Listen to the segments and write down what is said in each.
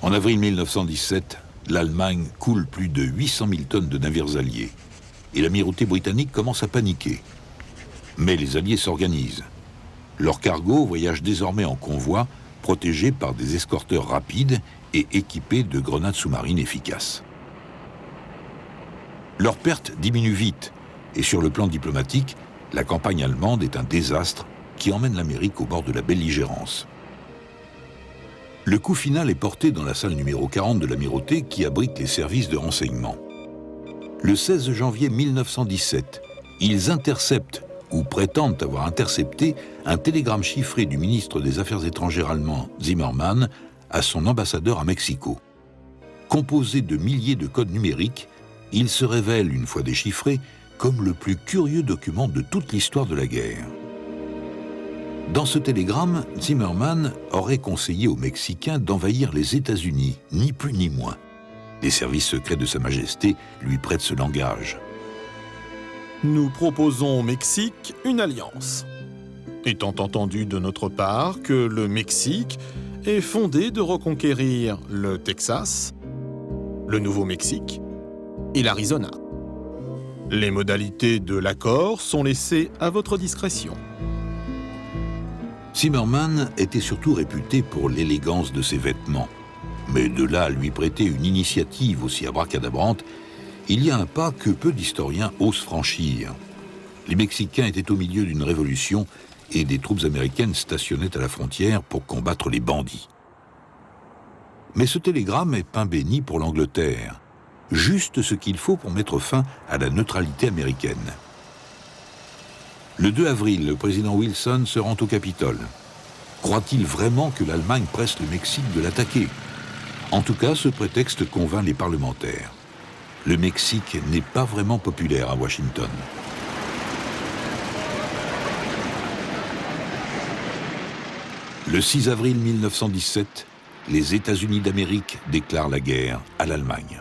En avril 1917, l'Allemagne coule plus de 800 000 tonnes de navires alliés. Et l'amirauté britannique commence à paniquer. Mais les Alliés s'organisent. Leurs cargos voyagent désormais en convoi, protégés par des escorteurs rapides et équipés de grenades sous-marines efficaces. Leurs pertes diminuent vite, et sur le plan diplomatique, la campagne allemande est un désastre qui emmène l'Amérique au bord de la belligérance. Le coup final est porté dans la salle numéro 40 de l'amirauté qui abrite les services de renseignement. Le 16 janvier 1917, ils interceptent ou prétendent avoir intercepté un télégramme chiffré du ministre des Affaires étrangères allemand Zimmermann à son ambassadeur à Mexico. Composé de milliers de codes numériques, il se révèle, une fois déchiffré, comme le plus curieux document de toute l'histoire de la guerre. Dans ce télégramme, Zimmermann aurait conseillé aux Mexicains d'envahir les États-Unis, ni plus ni moins. Les services secrets de Sa Majesté lui prêtent ce langage. Nous proposons au Mexique une alliance. Étant entendu de notre part que le Mexique est fondé de reconquérir le Texas, le Nouveau-Mexique et l'Arizona. Les modalités de l'accord sont laissées à votre discrétion. Zimmermann était surtout réputé pour l'élégance de ses vêtements. Mais de là à lui prêter une initiative aussi abracadabrante, il y a un pas que peu d'historiens osent franchir. Les Mexicains étaient au milieu d'une révolution et des troupes américaines stationnaient à la frontière pour combattre les bandits. Mais ce télégramme est pain béni pour l'Angleterre. Juste ce qu'il faut pour mettre fin à la neutralité américaine. Le 2 avril, le président Wilson se rend au Capitole. Croit-il vraiment que l'Allemagne presse le Mexique de l'attaquer? En tout cas, ce prétexte convainc les parlementaires. Le Mexique n'est pas vraiment populaire à Washington. Le 6 avril 1917, les États-Unis d'Amérique déclarent la guerre à l'Allemagne.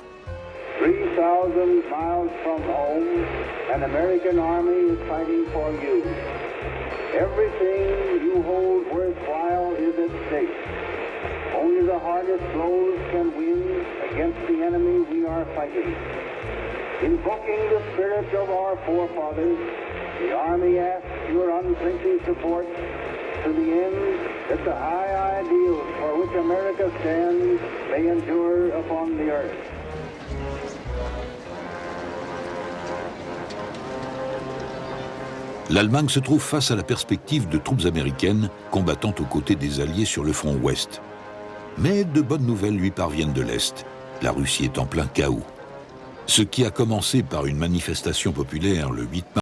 3,000 miles from home, an American army is fighting for you. Everything you hold worthwhile is at stake. Only the hardest blows can win against the enemy we are fighting. Invoking the spirit of our forefathers, the Army asks your unflinching support to the end that the high ideals for which America stands may endure upon the earth. L'Allemagne se trouve face à la perspective de troupes américaines combattant aux côtés des Alliés sur le front ouest. Mais de bonnes nouvelles lui parviennent de l'Est. La Russie est en plein chaos. Ce qui a commencé par une manifestation populaire le 8 mars